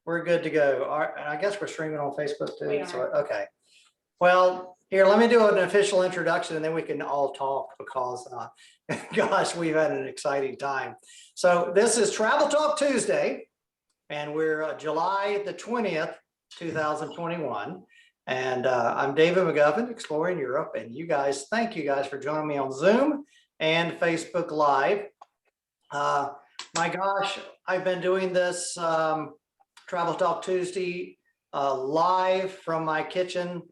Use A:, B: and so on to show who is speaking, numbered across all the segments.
A: We're good to go. I guess we're streaming on Facebook too.
B: We
A: So,
B: are.
A: okay. Well, here, let me do an official introduction and then we can all talk because, gosh, we've had an exciting time. So this is Travel Talk Tuesday and we're July the 20th, 2021. And I'm David McGuffin, Exploring Europe. And you guys, thank you guys for joining me on Zoom and Facebook Live. My gosh, I've been doing this Travel Talk Tuesday live from my kitchen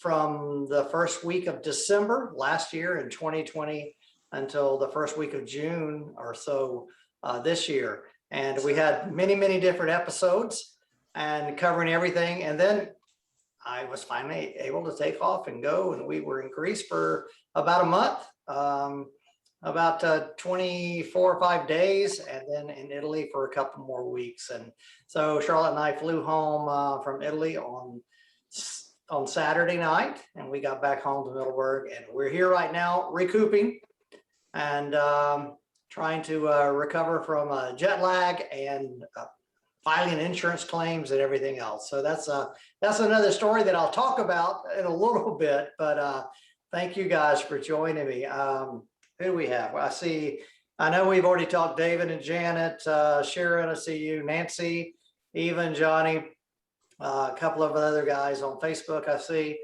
A: from the first week of December last year in 2020 until the first week of June or so this year. And we had many, many different episodes and covering everything. And then I was finally able to take off and go. And we were in Greece for about a month. About 24 or 5 days, and then in Italy for a couple more weeks. And so Charlotte and I flew home from Italy on Saturday night, and we got back home to Middleburg, and we're here right now recouping and trying to recover from jet lag and filing insurance claims and everything else. So that's another story that I'll talk about in a little bit, but thank you guys for joining me. Who do we have? Well, I know we've already talked, David and Janet, Sharon, I see you, Nancy, Eva and Johnny, a couple of other guys on Facebook I see,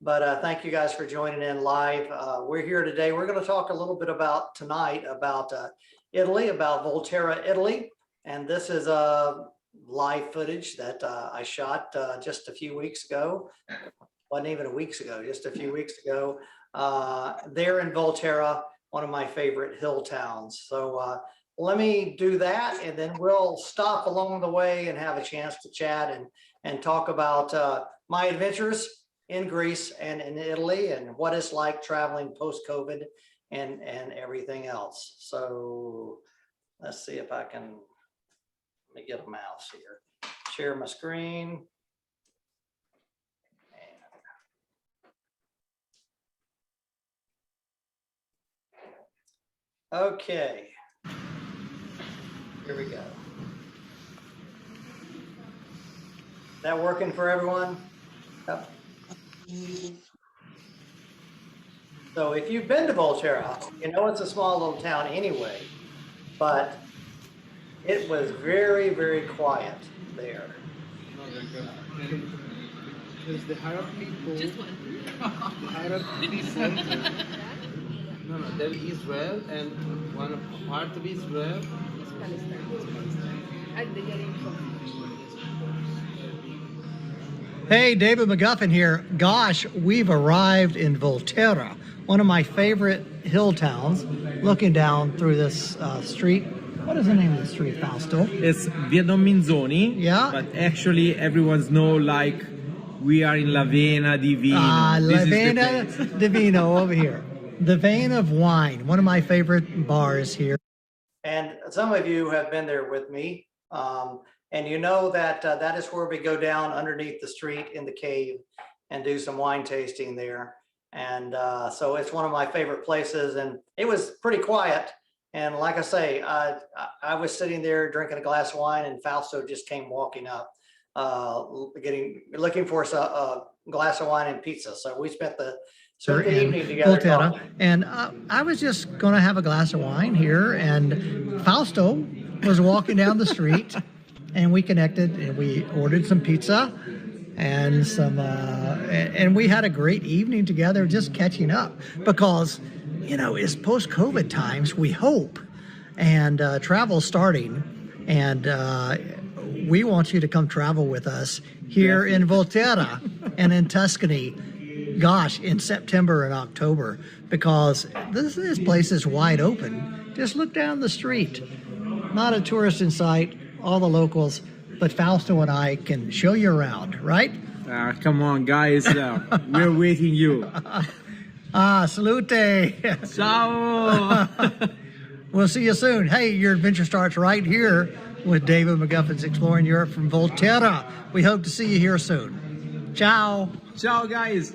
A: but thank you guys for joining in live. We're here today. We're going to talk a little bit tonight about Italy, about Volterra, Italy. And this is live footage that I shot just a few weeks ago. Wasn't even a week ago, just a few weeks ago. There in Volterra, one of my favorite hill towns. So let me do that, and then we'll stop along the way and have a chance to chat and talk about my adventures in Greece and in Italy and what it's like traveling post-COVID and everything else. So let's see if I can, let me get a mouse here. Share my screen. Okay, here we go. That working for everyone? Yep. So if you've been to Volterra, you know it's a small little town anyway, but it was very, very quiet there.
C: Because the Arab people, no, there is Israel, and one part of Israel
B: It's Palestine. And they are in
A: Hey, David McGuffin here. Gosh, we've arrived in Volterra, one of my favorite hill towns, looking down through this street. What is the name of the street, Fausto?
D: It's Via Don Minzoni.
A: Yeah.
D: But actually everyone's know like we are in La Vena di Vino.
A: La Vena di Vino over here. The Vein of Wine, one of my favorite bars here. And some of you have been there with me. And you know that that is where we go down underneath the street in the cave and do some wine tasting there. And so it's one of my favorite places, and it was pretty quiet. And like I say, I was sitting there drinking a glass of wine, and Fausto just came walking up, looking for a glass of wine and pizza. So we spent the evening together. Volterra, and I was just going to have a glass of wine here, and Fausto was walking down the street. And we connected, and we ordered some pizza and and we had a great evening together, just catching up because, you know, it's post-COVID times, we hope, and travel starting, and we want you to come travel with us here in Volterra and in Tuscany. Gosh, in September and October, because this place is wide open. Just look down the street, not a tourist in sight. All the locals, but Fausto and I can show you around, right?
D: Come on, guys. We're waiting you.
A: Salute.
D: Ciao.
A: We'll see you soon. Hey, your adventure starts right here with David McGuffin's Exploring Europe from Volterra. We hope to see you here soon. Ciao.
D: Ciao, guys.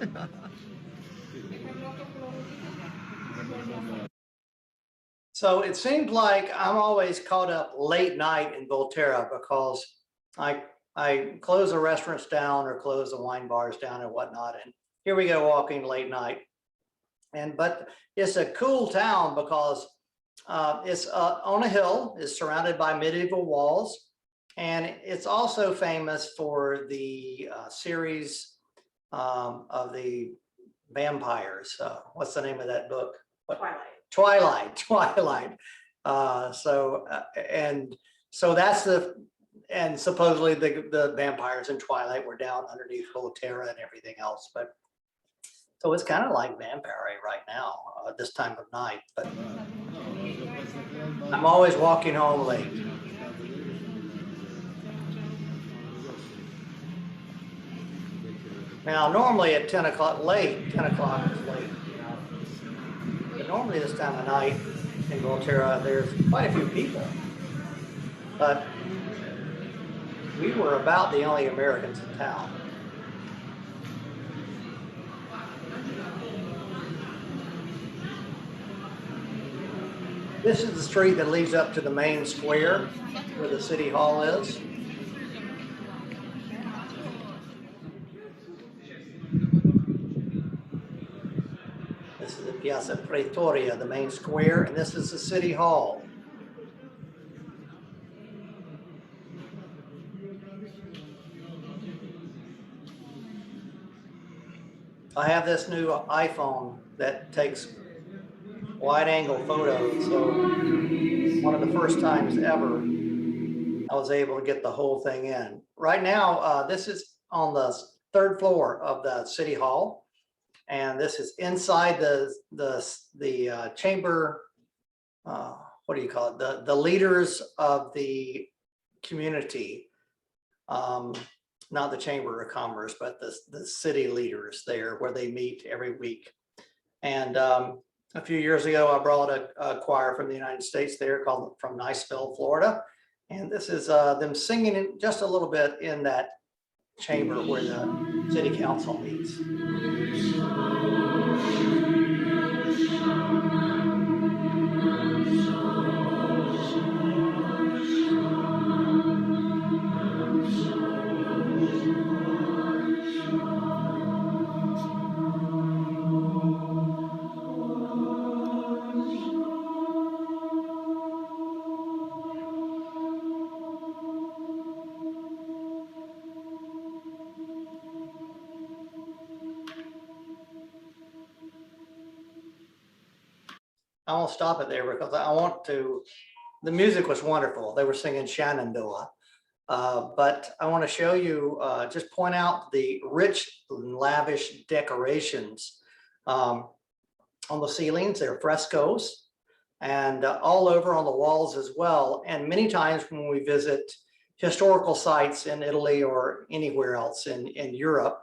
A: So it seemed like I'm always caught up late night in Volterra because I close the restaurants down or close the wine bars down and whatnot. And here we go walking late night. But it's a cool town because it's on a hill, it's surrounded by medieval walls. And it's also famous for the series of the vampires. What's the name of that book? Twilight. So that's and supposedly the vampires in Twilight were down underneath Volterra and everything else. But so it's kind of like vampire right now, this time of night. But I'm always walking home late. Now, normally at 10 o'clock, 10 o'clock is late. But normally this time of night in Volterra, there's quite a few people. But we were about the only Americans in town. This is the street that leads up to the main square where the city hall is. This is the Piazza Pretoria, the main square, and this is the city hall. I have this new iPhone that takes wide angle photos. So one of the first times ever, I was able to get the whole thing in. Right now, this is on the 3rd floor of the city hall. And this is inside the chamber, what do you call it? The leaders of the community, not the Chamber of Commerce, but the city leaders there where they meet every week. And a few years ago, I brought a choir from the United States there called from Niceville, Florida. And this is them singing just a little bit in that chamber where the city council meets. I won't stop it there because I want to, the music was wonderful. They were singing Shenandoah. But I want to show you, just point out the rich and lavish decorations on the ceilings. They're frescoes and all over on the walls as well. And many times when we visit historical sites in Italy or anywhere else in Europe,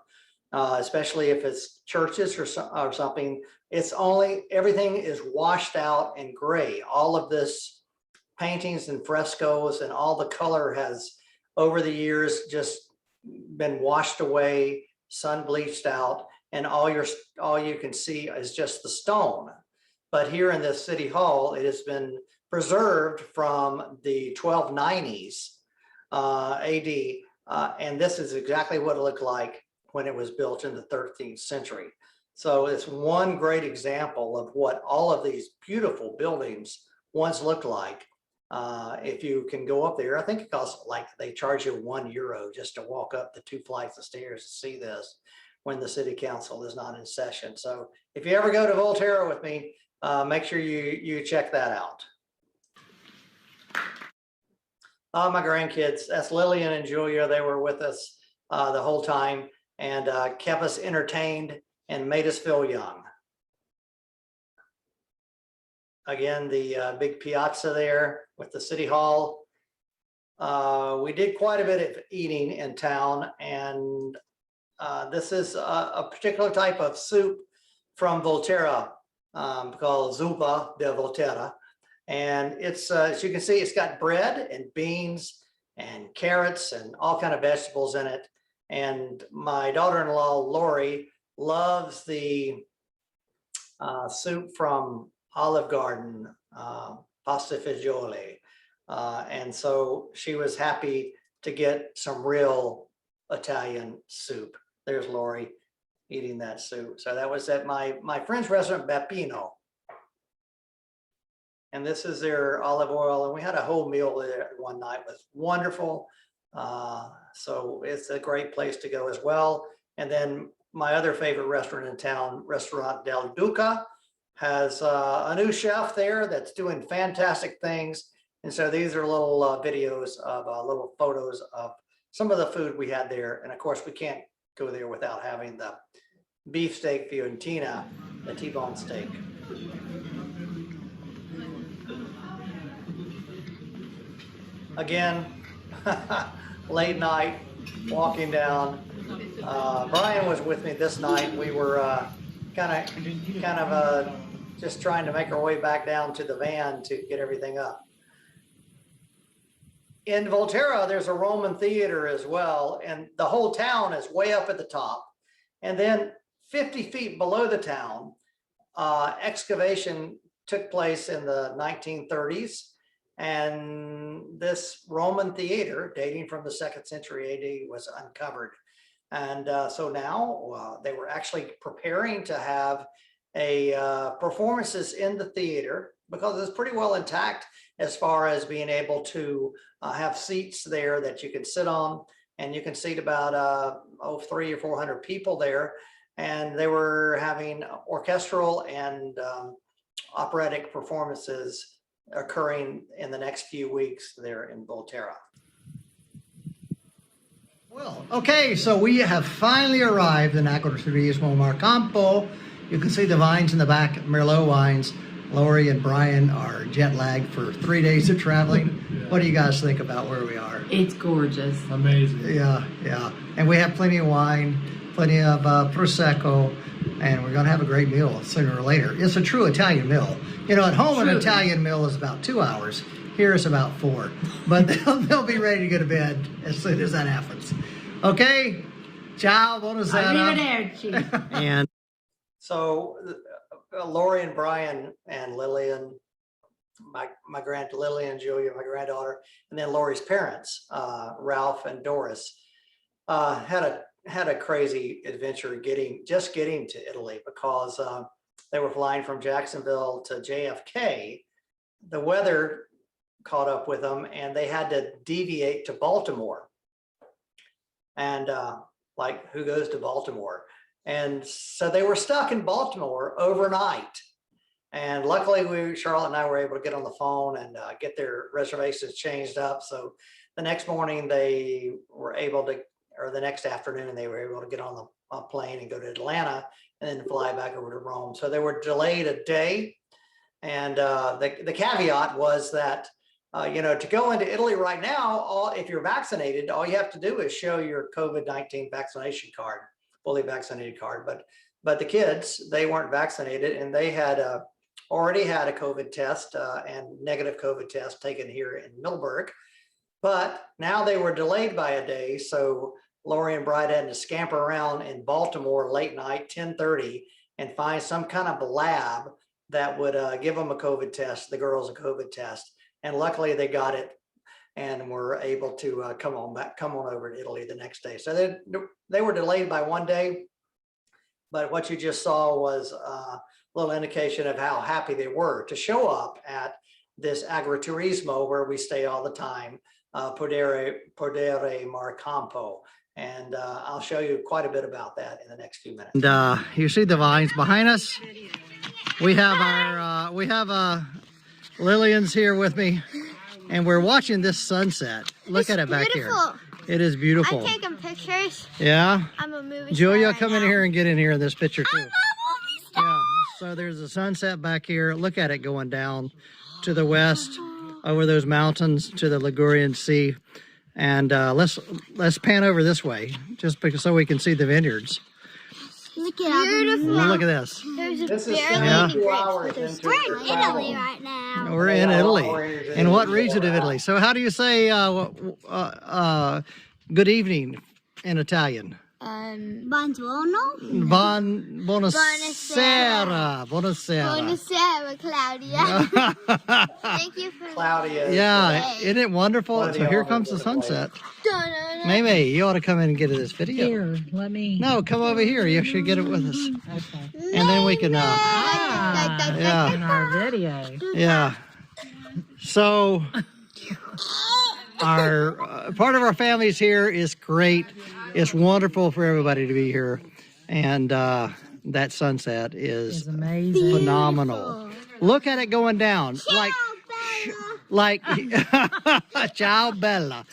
A: especially if it's churches or something, it's only, everything is washed out and gray. All of this paintings and frescoes and all the color has over the years just been washed away, sun bleached out, and all you can see is just the stone. But here in this city hall, it has been preserved from the 1290s AD, and this is exactly what it looked like when it was built in the 13th century. So it's one great example of what all of these beautiful buildings once looked like. If you can go up there, I think it costs like they charge you €1 just to walk up the 2 flights of stairs to see this when the city council is not in session. So if you ever go to Volterra with me, make sure you check that out. My grandkids, that's Lillian and Julia. They were with us the whole time and kept us entertained and made us feel young. Again, the big piazza there with the city hall. We did quite a bit of eating in town, and this is a particular type of soup from Volterra called zuppa de Volterra. And it's, as you can see, it's got bread and beans and carrots and all kind of vegetables in it. And my daughter-in-law, Lori, loves the soup from Olive Garden, pasta fagioli. And so she was happy to get some real Italian soup. There's Lori eating that soup. So that was at my friend's restaurant, Beppino. And this is their olive oil. And we had a whole meal there one night. It was wonderful. So it's a great place to go as well. And then my other favorite restaurant in town, Restaurant Del Duca, has a new chef there that's doing fantastic things. And so these are little videos of little photos of some of the food we had there. And of course, we can't go there without having the beefsteak Fiorentina, the T-bone steak. Again, late night, walking down. Brian was with me this night. We were kind of just trying to make our way back down to the van to get everything up. In Volterra, there's a Roman theater as well, and the whole town is way up at the top. And then 50 feet below the town, excavation took place in the 1930s. And this Roman theater, dating from the 2nd century AD, was uncovered. And so now they were actually preparing to have performances in the theater, because it's pretty well intact as far as being able to have seats there that you can sit on, and you can seat about 300 or 400 people there. And they were having orchestral and operatic performances occurring in the next few weeks there in Volterra. Well, okay, so we have finally arrived in Agriturismo Marcampo. You can see the vines in the back, Merlot wines. Lori and Brian are jet lagged for 3 days of traveling. What do you guys think about where we are?
B: It's gorgeous.
E: Amazing.
A: Yeah. And we have plenty of wine, plenty of Prosecco, and we're going to have a great meal sooner or later. It's a true Italian meal. You know, at home, an Italian meal is about 2 hours. Here it's about 4. But they'll be ready to go to bed as soon as that happens. Okay? Ciao, buonasera.
B: Arrivederci.
A: And so Lori and Brian and Lillian, Lillian, Julia, my granddaughter, and then Lori's parents, Ralph and Doris, had a crazy adventure getting to Italy, because they were flying from Jacksonville to JFK. The weather caught up with them, and they had to deviate to Baltimore. And like, who goes to Baltimore? And so they were stuck in Baltimore overnight. And luckily, Charlotte and I were able to get on the phone and get their reservations changed up. So the next morning they were able to, or the next afternoon, they were able to get on the plane and go to Atlanta and then fly back over to Rome. So they were delayed a day. And the caveat was that, to go into Italy right now, if you're vaccinated, all you have to do is show your COVID-19 vaccination card, fully vaccinated card. But the kids, they weren't vaccinated, and they had already had a COVID test and negative COVID test taken here in Middleburg. But now they were delayed by a day. So Lori and Bride had to scamper around in Baltimore late night, 10:30, and find some kind of lab that would give them a COVID test, the girls a COVID test. And luckily they got it and were able to come on over to Italy the next day. So they were delayed by 1 day, but what you just saw was a little indication of how happy they were to show up at this agriturismo where we stay all the time, Podere Marcampo. And I'll show you quite a bit about that in the next few minutes. And you see the vines behind us. We have Lillian's here with me, and we're watching this sunset. Look at it back here. It is beautiful.
F: I'm taking pictures.
A: Yeah.
F: I'm a movie
A: Julia,
F: star
A: come in
F: now.
A: here and get in here in this picture too.
F: I'm a movie star.
A: Yeah. So there's a sunset back here. Look at it going down to the west over those mountains to the Ligurian Sea. And let's pan over this way, just because so we can see the vineyards.
F: Look at beautiful.
A: Look at this.
F: There's a
A: Yeah.
F: 2 hours into we're in Italy right now.
A: We're in Italy. In what region of Italy? So how do you say good evening in Italian?
F: Buongiorno.
E: Buonasera.
F: Buonasera, Claudia. Thank you for
A: Claudia.
E: Yeah, isn't it wonderful?
A: One of the
E: So here
A: elements
E: comes the
A: of the place.
E: sunset. Maybe you ought to come in and get this video.
B: Here, let me.
E: No, come over here. You should get it with us.
B: Okay.
E: And then we can,
B: Ah, in our video.
E: yeah. So our part of our families here is great. It's wonderful for everybody to be here. And that sunset
B: It's
E: is
B: amazing.
E: phenomenal. Look at it going down. Like, ciao, Bella.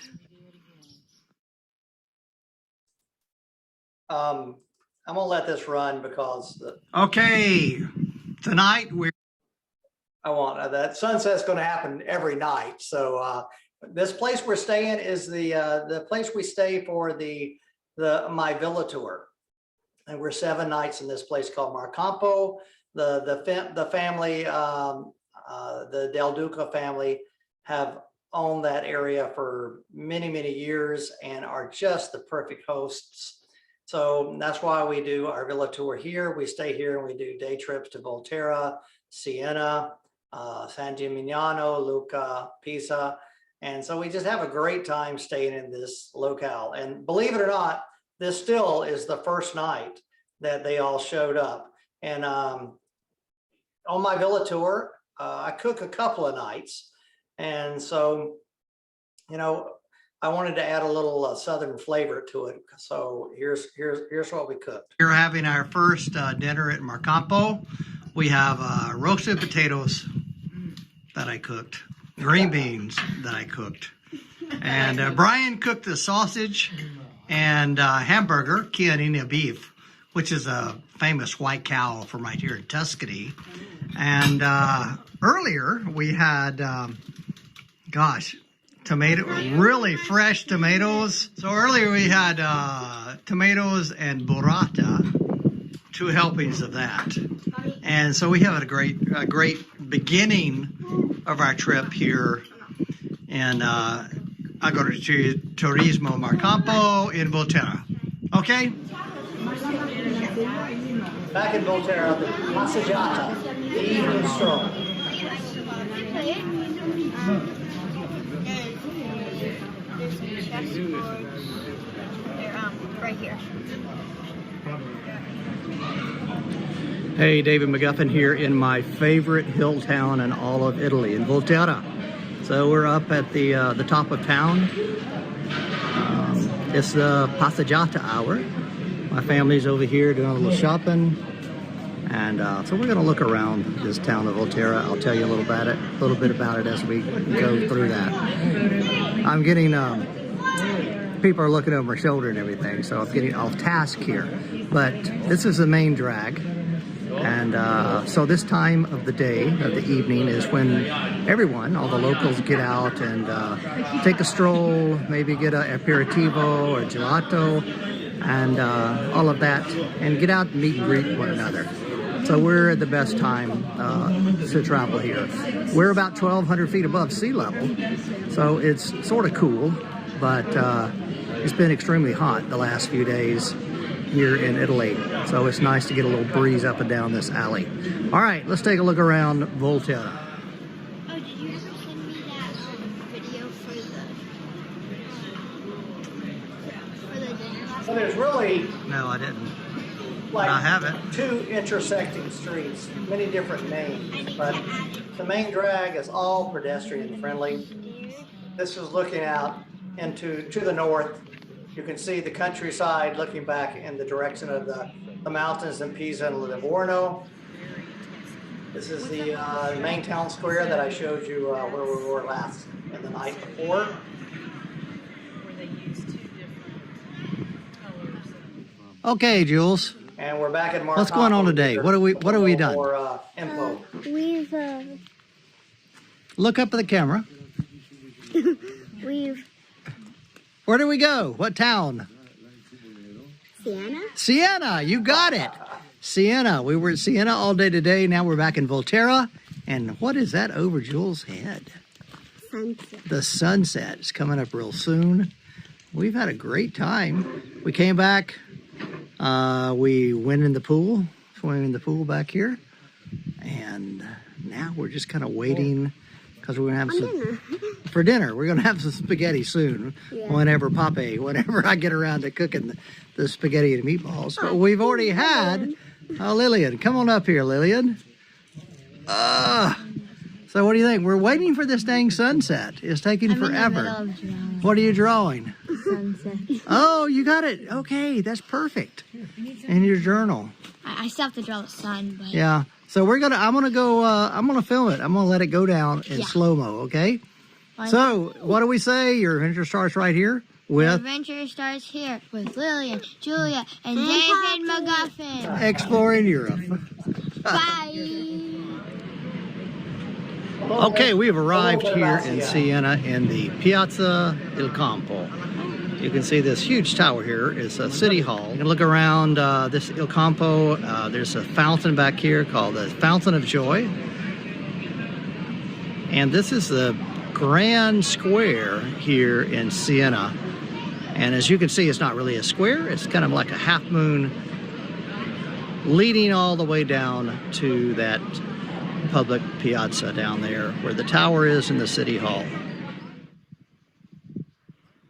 A: I'm gonna let this run because
E: Okay, tonight we're
A: I want that sunset's going to happen every night. So this place we're staying is the place we stay for my villa tour, and we're 7 nights in this place called Marcampo. The family, the Del Duca family, have owned that area for many years and are just the perfect hosts. So that's why we do our villa tour here. We stay here and we do day trips to Volterra, Siena, San Gimignano, Lucca, Pisa. And so we just have a great time staying in this locale. And believe it or not, this still is the first night that they all showed up. And on my villa tour, I cook a couple of nights. And so, you know, I wanted to add a little Southern flavor to it. So here's what we cooked.
E: We're having our first dinner at Marcampo. We have roasted potatoes that I cooked, green beans that I cooked, and Brian cooked the sausage and hamburger, chianina beef, which is a famous white cow from right here in Tuscany. And earlier we had, really fresh tomatoes. So earlier we had tomatoes and burrata, 2 helpings of that. And so we have a great beginning of our trip here in Agriturismo Marcampo in Volterra. Okay?
A: Back in Volterra, the passeggiata, the evening stroll.
F: Right here.
E: Hey, David McGuffin here in my favorite hill town in all of Italy, in Volterra. So we're up at the top of town. It's the passeggiata hour. My family's over here doing a little shopping. And so we're gonna look around this town of Volterra. I'll tell you a little bit about it as we go through that. I'm getting, people are looking over my shoulder and everything, so I'm getting off task here. But this is the main drag. And so this time of the day, of the evening, is when everyone, all the locals, get out and take a stroll, maybe get an aperitivo or gelato, and all of that, and get out and meet and greet one another. So we're at the best time to travel here. We're about 1,200 feet above sea level, so it's sort of cool, but it's been extremely hot the last few days here in Italy. So it's nice to get a little breeze up and down this alley. All right, let's take a look around Volterra.
F: Oh, did you ever send me that video for the dinner last
A: So there's really
E: No, I didn't.
A: like
E: I have it.
A: 2 intersecting streets, many different names, but the main drag is all pedestrian friendly. This is looking out to the north. You can see the countryside looking back in the direction of the mountains in Pisa and Livorno. This is the main town square that I showed you where we were last in the night before.
E: Okay, Jules.
A: And we're back at Marcampo.
E: What's going on today? What have we done?
A: More info.
F: We've
E: Look up at the camera. Where do we go? What town?
F: Siena.
E: Siena, you got it. Siena. We were at Siena all day today. Now we're back in Volterra. And what is that over Jules' head?
F: Sunset.
E: The sunset is coming up real soon. We've had a great time. We came back We went in the pool, swimming in the pool back here. And now we're just kind of waiting because we're going to have some for dinner. We're going to have some spaghetti soon. Yeah. Whenever I get around to cooking the spaghetti and meatballs. But we've already had, Lillian, come on up here, Lillian. So what do you think? We're waiting for this dang sunset. It's taking forever. What are you drawing?
F: Sunset.
E: Oh, you got it. Okay, that's perfect. In your journal.
F: I still have to draw the sun, but
E: yeah. So I'm gonna film it. I'm gonna let it go down in slow-mo, okay? So what do we say? Your adventure starts right here with...
F: Your adventure starts here with Lillian, Julia, and David McGuffin.
E: Exploring Europe.
F: Bye.
E: Okay, we have arrived here in Siena in the Piazza del Campo. You can see this huge tower here is a city hall. You can look around this Il Campo. There's a fountain back here called the Fountain of Joy. And this is the grand square here in Siena. And as you can see, it's not really a square. It's kind of like a half moon leading all the way down to that public piazza down there where the tower is in the city hall.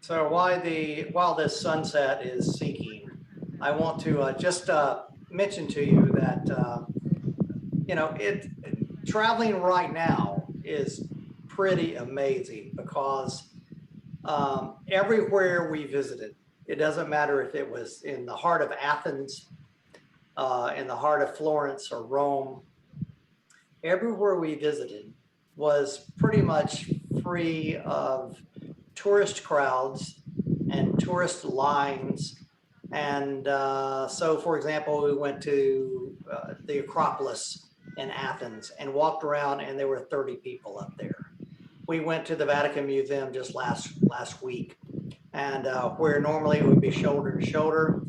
A: So while this sunset is sinking, I want to just mention to you that traveling right now is pretty amazing because everywhere we visited, it doesn't matter if it was in the heart of Athens, in the heart of Florence or Rome, everywhere we visited was pretty much free of tourist crowds and tourist lines. And so, for example, we went to the Acropolis in Athens and walked around, and there were 30 people up there. We went to the Vatican Museum just last week, and where normally it would be shoulder to shoulder,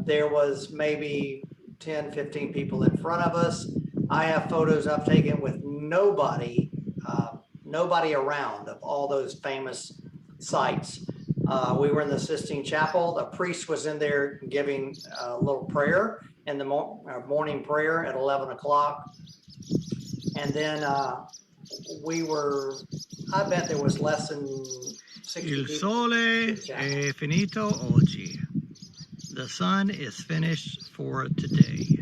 A: there was maybe 10, 15 people in front of us. I have photos I've taken with nobody around of all those famous sites. We were in the Sistine Chapel. The priest was in there giving a little prayer in the morning prayer at 11 o'clock. And then I bet there was less than 60
E: Il
A: people.
E: sole è finito oggi. The sun is finished for today.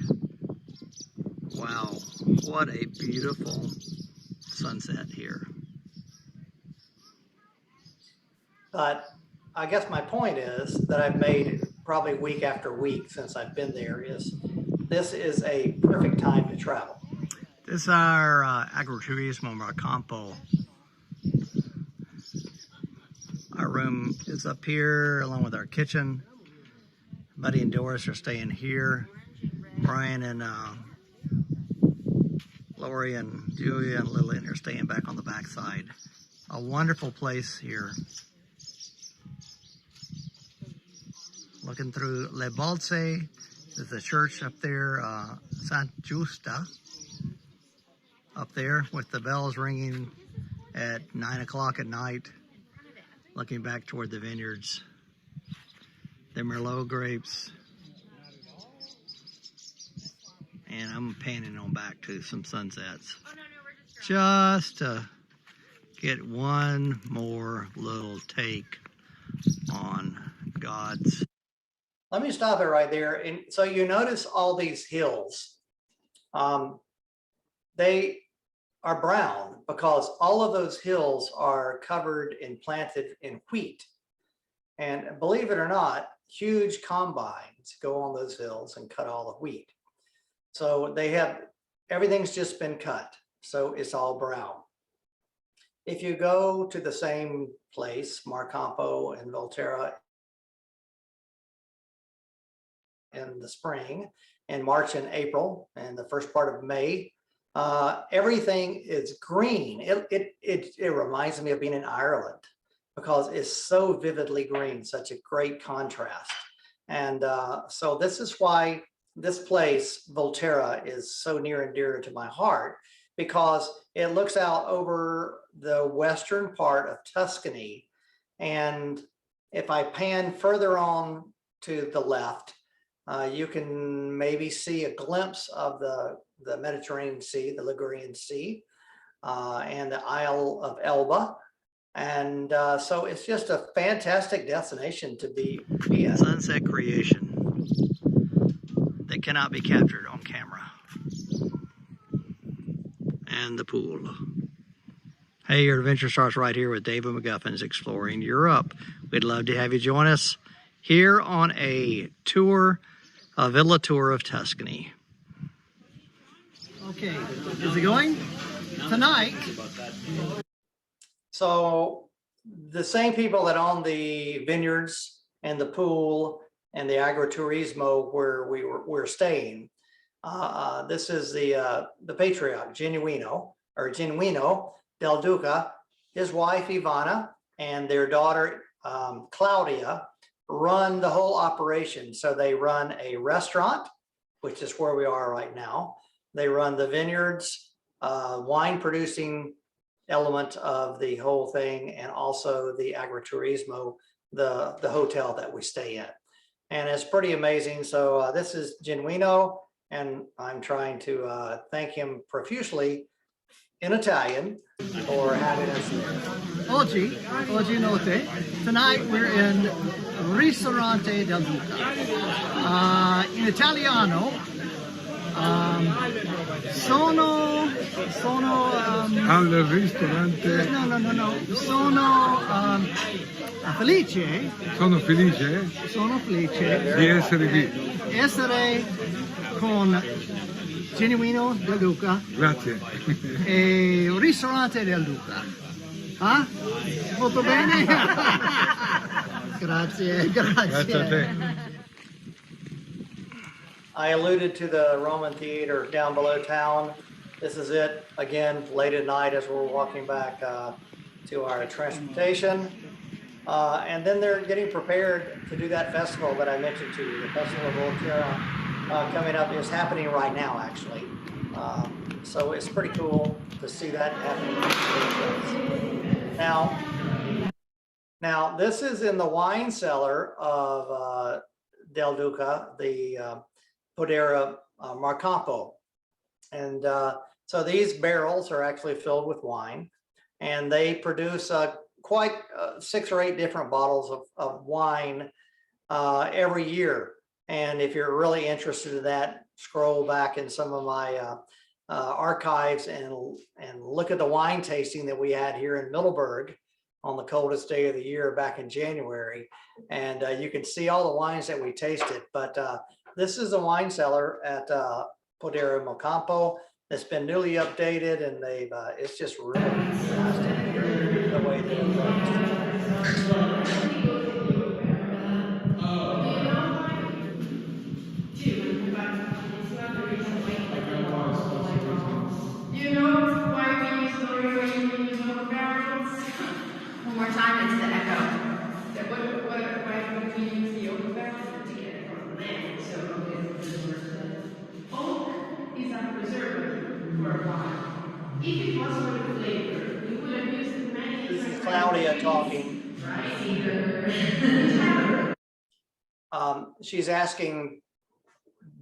E: Wow, what a beautiful sunset here.
A: But I guess my point is that I've made probably week after week since I've been there is this is a perfect time to travel.
E: This is our Agriturismo Marcampo. Our room is up here along with our kitchen. Buddy and Doris are staying here. Brian and Lori and Julia and Lillian are staying back on the back side. A wonderful place here. Looking through Le Balze, there's a church up there, Sant Giusta, up there with the bells ringing at 9 o'clock at night, looking back toward the vineyards. The Merlot grapes. And I'm panning on back to some sunsets. Just to get one more little take on God's.
A: Let me stop it right there. And so you notice all these hills. They are brown because all of those hills are covered and planted in wheat. And believe it or not, huge combines go on those hills and cut all the wheat. So everything's just been cut. So it's all brown. If you go to the same place, Marcampo and Volterra, in the spring, in March and April, and the first part of May, everything is green. It reminds me of being in Ireland because it's so vividly green, such a great contrast. And so this is why this place, Volterra, is so near and dear to my heart, because it looks out over the western part of Tuscany. And if I pan further on to the left, You can maybe see a glimpse of the Mediterranean Sea, the Ligurian Sea, and the Isle of Elba. And so it's just a fantastic destination to be in.
E: Sunset creation that cannot be captured on camera. And the pool. Hey, your adventure starts right here with David McGuffin's Exploring Europe. We'd love to have you join us here on a tour, a villa tour of Tuscany. Okay, is it going? Tonight.
A: So the same people that own the vineyards and the pool and the agriturismo where we're staying. This is the patriarch, Genuino Del Duca, his wife Ivana, and their daughter Claudia run the whole operation. So they run a restaurant, which is where we are right now. They run the vineyards, wine producing element of the whole thing, and also the agriturismo, the hotel that we stay in. And it's pretty amazing. So this is Genuino, and I'm trying to thank him profusely in Italian for having us there.
E: Oggi notte. Tonight we're in Ristorante del Duca. In Italiano, sono
D: Al ristorante.
E: No. Sono felice
D: Di essere qui.
E: essere con Genuino Del Duca
D: Grazie.
E: e Ristorante del Duca. Ah? Molto bene? Grazie.
D: Grazie a te.
A: I alluded to the Roman theater down below town. This is it again late at night as we're walking back to our transportation. And then they're getting prepared to do that festival that I mentioned to you. The Festival of Volterra coming up is happening right now, actually. So it's pretty cool to see that happening. Now this is in the wine cellar of Del Duca, the Podere Marcampo. And so these barrels are actually filled with wine, and they produce quite 6 or 8 different bottles of wine every year. And if you're really interested in that, scroll back in some of my archives and look at the wine tasting that we had here in Middleburg on the coldest day of the year back in January. And you can see all the wines that we tasted. But this is a wine cellar at Podere Marcampo that's been newly updated, and they've it's just really fantastic the way they approach it.
G: Do you know why we use the reason we use oak barrels? One more time, it's the echo. Why would we use the oak barrels? To get it from the land, so oak is preservative. Oak is a preservative for wine. If it was for the flavor, we would have used many
A: This
G: different
A: is Claudia talking. She's asking,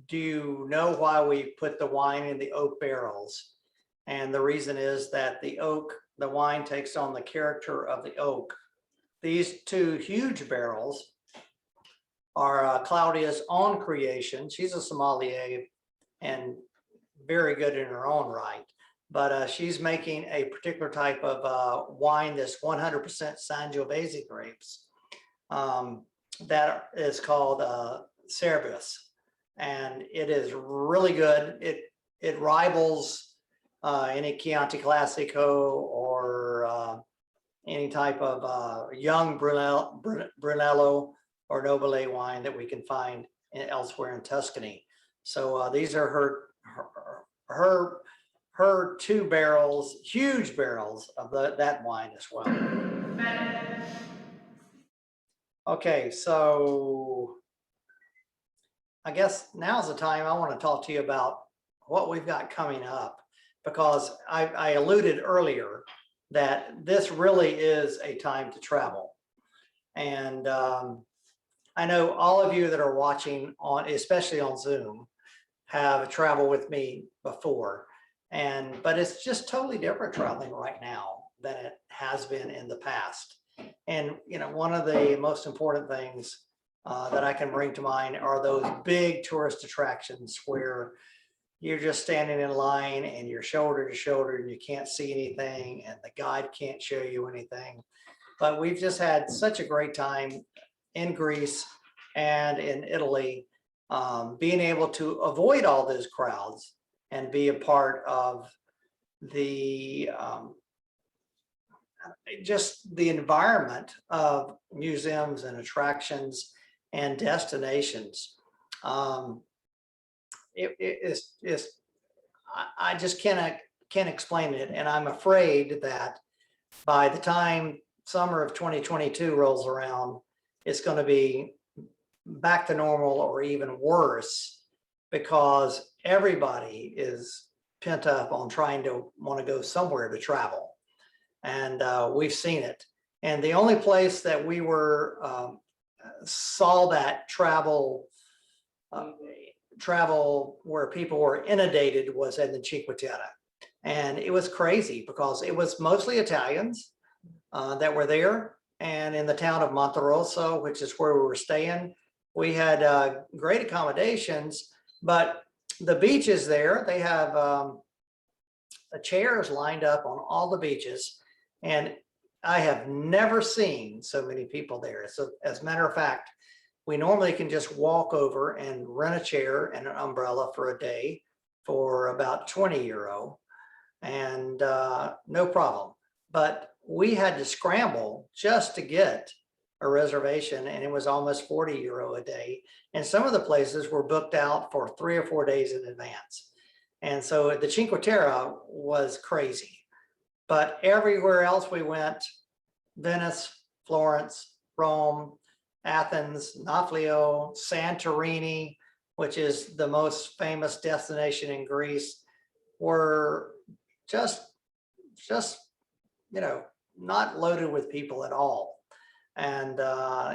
A: do you know why we put the wine in the oak barrels? And the reason is that the wine takes on the character of the oak. These 2 huge barrels are Claudia's own creation. She's a sommelier and very good in her own right. But she's making a particular type of wine that's 100% Sangiovese grapes that is called Cerberus. And it is really good. It rivals any Chianti Classico or any type of young Brunello or Nobile wine that we can find elsewhere in Tuscany. So these are her 2 barrels, huge barrels of that wine as well. Okay, so I guess now's the time I want to talk to you about what we've got coming up, because I alluded earlier that this really is a time to travel. And I know all of you that are watching on, especially on Zoom, have traveled with me before. But it's just totally different traveling right now than it has been in the past. And, you know, one of the most important things that I can bring to mind are those big tourist attractions where you're just standing in line and you're shoulder to shoulder and you can't see anything and the guide can't show you anything. But we've just had such a great time in Greece and in Italy, being able to avoid all those crowds and be a part of the just the environment of museums and attractions and destinations. I just can't explain it. And I'm afraid that by the time summer of 2022 rolls around, it's going to be back to normal or even worse, because everybody is pent up on trying to want to go somewhere to travel. And we've seen it. And the only place that we were saw that travel where people were inundated was in the Cinque Terre. And it was crazy because it was mostly Italians that were there. And in the town of Monterosso, which is where we were staying, we had great accommodations, but the beaches there, they have chairs lined up on all the beaches. And I have never seen so many people there. So as a matter of fact, we normally can just walk over and rent a chair and an umbrella for a day for about 20 euro and no problem. But we had to scramble just to get a reservation, and it was almost 40 euro a day. And some of the places were booked out for 3 or 4 days in advance. And so the Cinque Terre was crazy. But everywhere else we went, Venice, Florence, Rome, Athens, Nafplio, Santorini, which is the most famous destination in Greece, were just you know, not loaded with people at all. And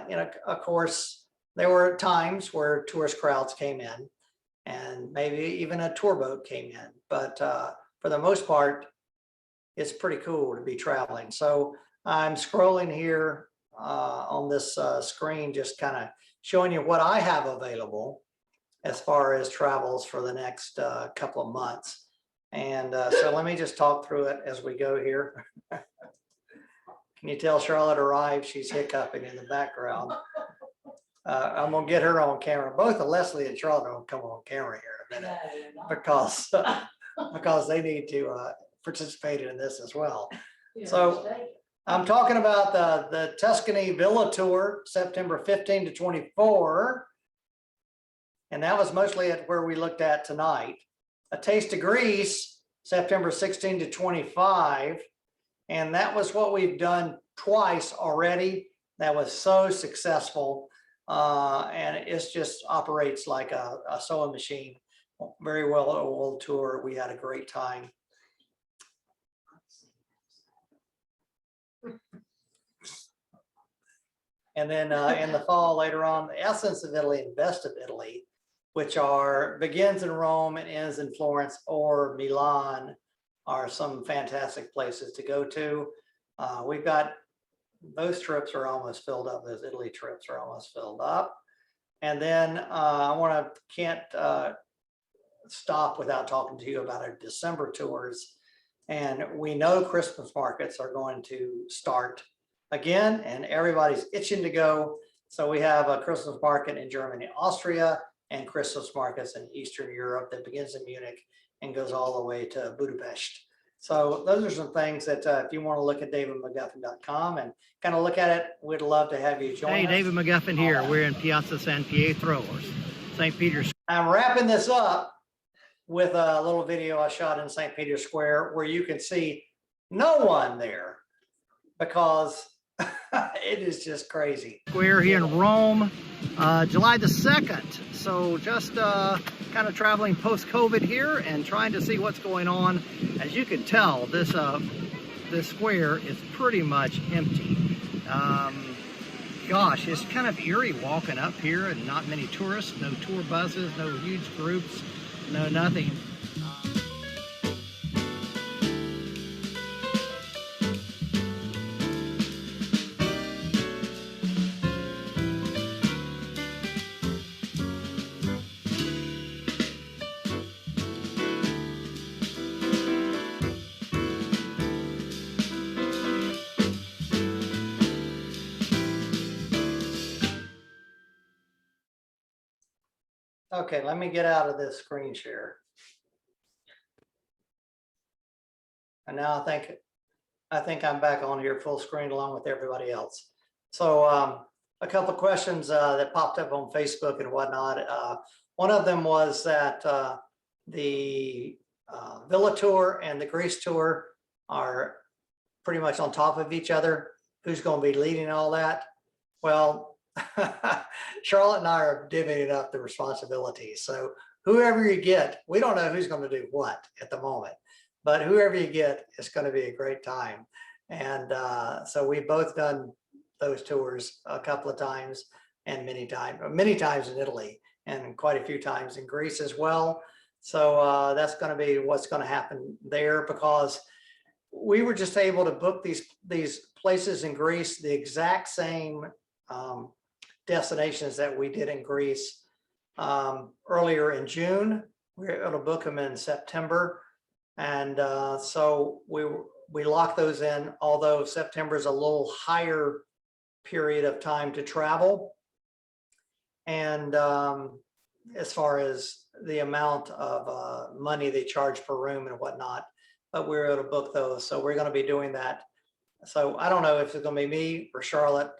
A: you know, of course, there were times where tourist crowds came in, and maybe even a tour boat came in. But for the most part, it's pretty cool to be traveling. So I'm scrolling here on this screen, just kind of showing you what I have available as far as travels for the next couple of months. And so let me just talk through it as we go here. Can you tell Charlotte arrived? She's hiccuping in the background. I'm gonna get her on camera. Both Leslie and Charlotte are gonna come on camera here in a minute because they need to participate in this as well. So I'm talking about the Tuscany Villa Tour, September 15 to 24. And that was mostly at where we looked at tonight. A Taste of Greece, September 16 to 25. And that was what we've done twice already. That was so successful. And it just operates like a sewing machine. Very well oiled tour. We had a great time. And then in the fall later on, the Essence of Italy and Best of Italy, which begins in Rome and ends in Florence or Milan, are some fantastic places to go to. We've got, those trips are almost filled up. Those Italy trips are almost filled up. And then can't stop without talking to you about our December tours. And we know Christmas markets are going to start again, and everybody's itching to go. So we have a Christmas market in Germany, Austria, and Christmas markets in Eastern Europe that begins in Munich and goes all the way to Budapest. So those are some things that if you want to look at davidmcguffin.com and kind of look at it, we'd love to have you join us.
E: Hey, David McGuffin here. We're in Piazza San Pietro, or St. Peter's.
A: I'm wrapping this up with a little video I shot in St. Peter's Square where you can see no one there because it is just crazy.
E: Square here in Rome, July the 2nd. So just kind of traveling post-COVID here and trying to see what's going on. As you can tell, this square is pretty much empty. gosh, it's kind of eerie walking up here and not many tourists, no tour buses, no huge groups, no nothing.
A: Okay, let me get out of this screen share. And now I think I'm back on here full screen along with everybody else. So a couple of questions that popped up on Facebook and whatnot. One of them was that the Villa tour and the Greece tour are pretty much on top of each other. Who's going to be leading all that? Well, Charlotte and I are divvying up the responsibilities. So whoever you get, we don't know who's going to do what at the moment, but whoever you get, it's going to be a great time. And so we've both done those tours a couple of times and many times in Italy and quite a few times in Greece as well. So that's going to be what's going to happen there, because we were just able to book these places in Greece, the exact same destinations that we did in Greece earlier in June. We were able to book them in September. And so we locked those in, although September is a little higher period of time to travel. And as far as the amount of money they charge per room and whatnot, but we were able to book those. So we're going to be doing that. So I don't know if it's going to be me or Charlotte.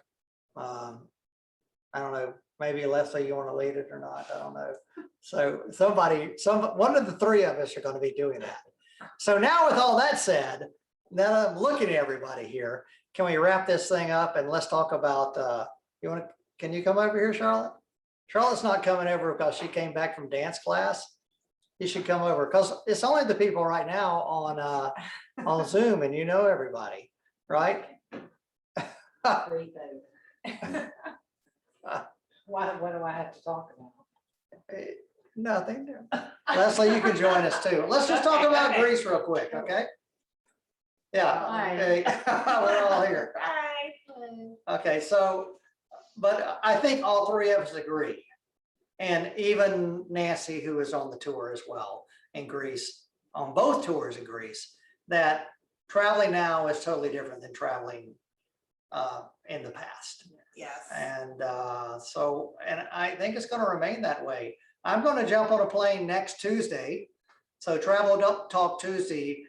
A: I don't know, maybe Leslie, you want to lead it or not? I don't know. So one of the three of us are going to be doing that. So now with all that said, now that I'm looking at everybody here, can we wrap this thing up and let's talk about, can you come over here, Charlotte? Charlotte's not coming over because she came back from dance class. You should come over because it's only the people right now on Zoom and you know everybody, right?
B: What do I have to talk about?
A: Nothing. Leslie, you can join us too. Let's just talk about Greece real quick, okay? Yeah.
B: Hi.
A: Okay. We're all here. Okay, so, but I think all three of us agree. And even Nancy, who is on the tour as well in Greece, on both tours in Greece, that traveling now is totally different than traveling in the past.
H: Yes.
A: And and I think it's going to remain that way. I'm going to jump on a plane next Tuesday. So Travel Talk Tuesday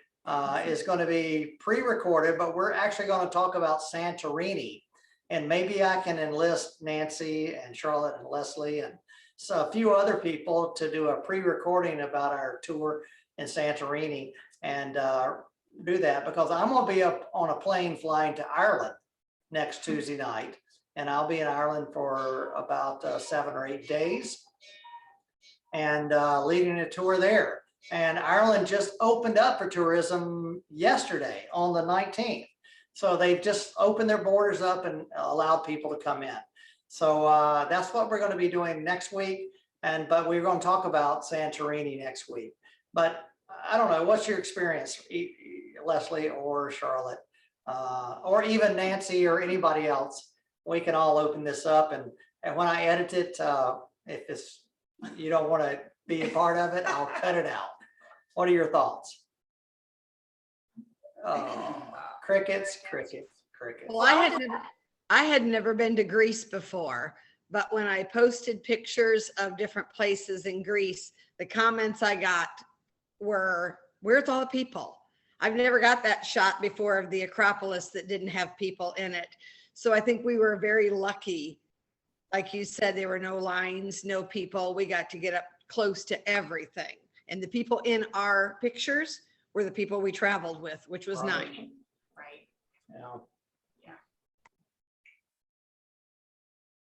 A: is going to be pre-recorded, but we're actually going to talk about Santorini. And maybe I can enlist Nancy and Charlotte and Leslie and so a few other people to do a pre-recording about our tour in Santorini and do that, because I'm going to be up on a plane flying to Ireland next Tuesday night. And I'll be in Ireland for about 7 or 8 days and leading a tour there. And Ireland just opened up for tourism yesterday on the 19th. So they've just opened their borders up and allowed people to come in. So that's what we're going to be doing next week. But we're going to talk about Santorini next week. But I don't know, what's your experience, Leslie or Charlotte, or even Nancy or anybody else? We can all open this up. And when I edit it, if you don't want to be a part of it, I'll cut it out. What are your thoughts? Crickets.
H: Well, I had never been to Greece before, but when I posted pictures of different places in Greece, the comments I got were, "Where's all the people?" I've never got that shot before of the Acropolis that didn't have people in it. So I think we were very lucky. Like you said, there were no lines, no people. We got to get up close to everything. And the people in our pictures were the people we traveled with, which was nice.
G: Right.
A: Yeah.
G: Yeah.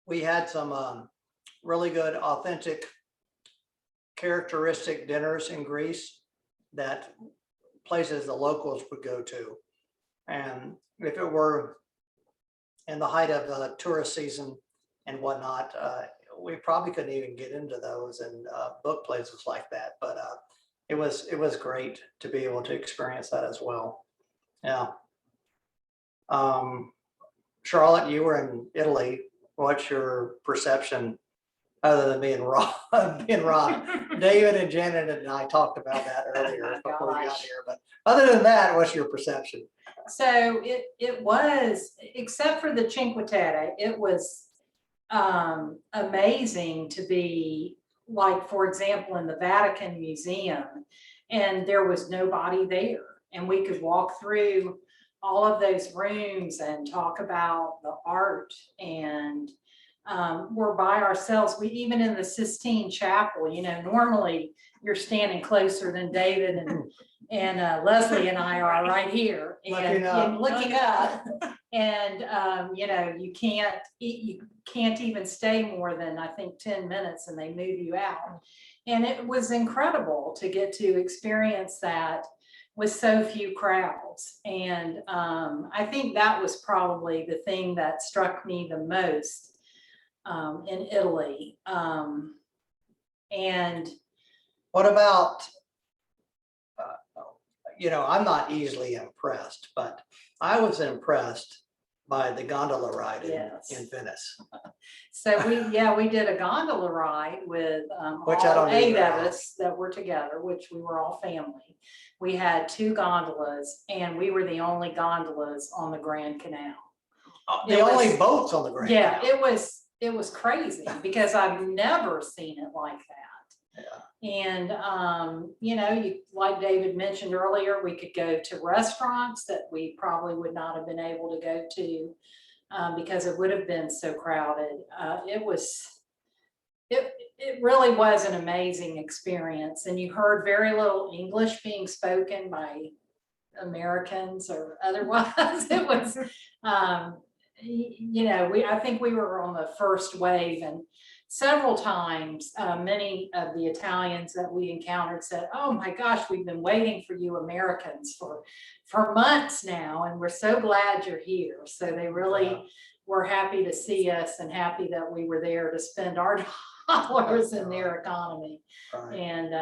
A: We had some really good, authentic, characteristic dinners in Greece that places the locals would go to. And if it were in the height of the tourist season and whatnot, we probably couldn't even get into those and book places like that. But it was great to be able to experience that as well. Yeah. Charlotte, you were in Italy. What's your perception other than being raw? Being raw. David and Janet and I talked about that earlier before we got here. But other than that, what's your perception?
B: So it was, except for the Cinque Terre, it was amazing to be, like, for example, in the Vatican Museum, and there was nobody there, and we could walk through all of those rooms and talk about the art, and we're by ourselves. We even in the Sistine Chapel, you know, normally you're standing closer than David and Leslie and I are right here and looking up. And you know, you can't even stay more than, I think, 10 minutes, and they move you out. And it was incredible to get to experience that with so few crowds. And I think that was probably the thing that struck me the most in Italy. And
A: what about, you know, I'm not easily impressed, but I was impressed by the gondola ride in Venice.
B: So we did a gondola ride with
A: Which I
B: all
A: don't
B: 8
A: either.
B: of us that were together, which we were all family. We had 2 gondolas, and we were the only gondolas on the Grand Canal.
A: The only boats on the Grand
B: Yeah,
A: Canal.
B: it was crazy because I've never seen it like that.
A: Yeah.
B: And you know, you, like David mentioned earlier, we could go to restaurants that we probably would not have been able to go to because it would have been so crowded. It really was an amazing experience, and you heard very little English being spoken by Americans or otherwise. It was you know, I think we were on the first wave, and several times, many of the Italians that we encountered said, "Oh my gosh, we've been waiting for you Americans for months now, and we're so glad you're here." So they really were happy to see us and happy that we were there to spend our dollars in their economy.
A: Right.
B: And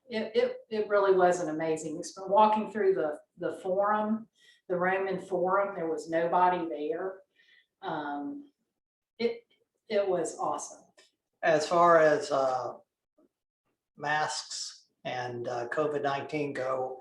B: it really was an amazing experience. Walking through the Forum, the Roman Forum, there was nobody there. It was awesome.
A: As far as masks and COVID-19 go,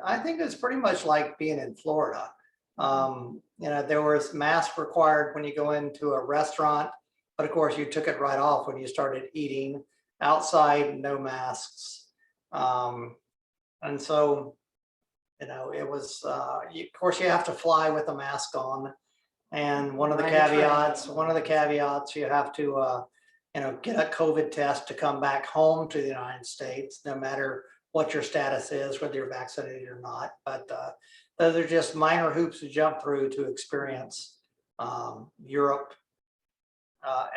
A: I think it's pretty much like being in Florida. You know, there was masks required when you go into a restaurant, but of course you took it right off when you started eating. Outside, no masks. And so, you know, it was, of course you have to fly with a mask on. And one of the caveats, you have to, you know, get a COVID test to come back home to the United States, no matter what your status is, whether you're vaccinated or not. But those are just minor hoops to jump through to experience Europe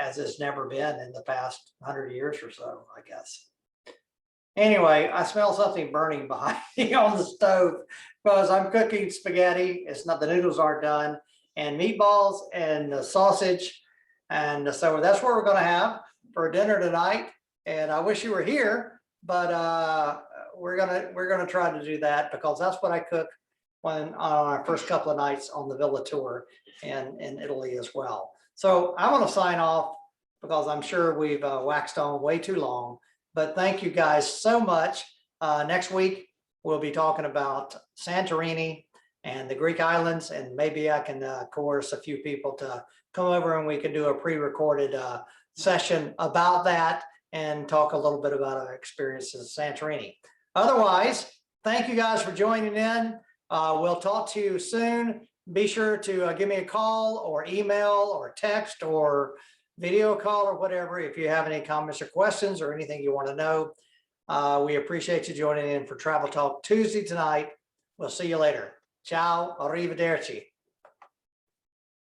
A: as it's never been in the past 100 years or so, I guess. Anyway, I smell something burning behind me on the stove because I'm cooking spaghetti. It's not, the noodles aren't done, and meatballs and the sausage. And so that's what we're going to have for dinner tonight. And I wish you were here, but we're gonna try to do that because that's what I cook when on our first couple of nights on the villa tour and in Italy as well. So I want to sign off because I'm sure we've waxed on way too long. But thank you guys so much. Next week we'll be talking about Santorini and the Greek islands, and maybe I can coerce a few people to come over and we can do a pre-recorded session about that and talk a little bit about our experiences in Santorini. Otherwise, thank you guys for joining in. We'll talk to you soon. Be sure to give me a call or email or text or video call or whatever if you have any comments or questions or anything you want to know. We appreciate you joining in for Travel Talk Tuesday tonight. We'll see you later. Ciao, arrivederci.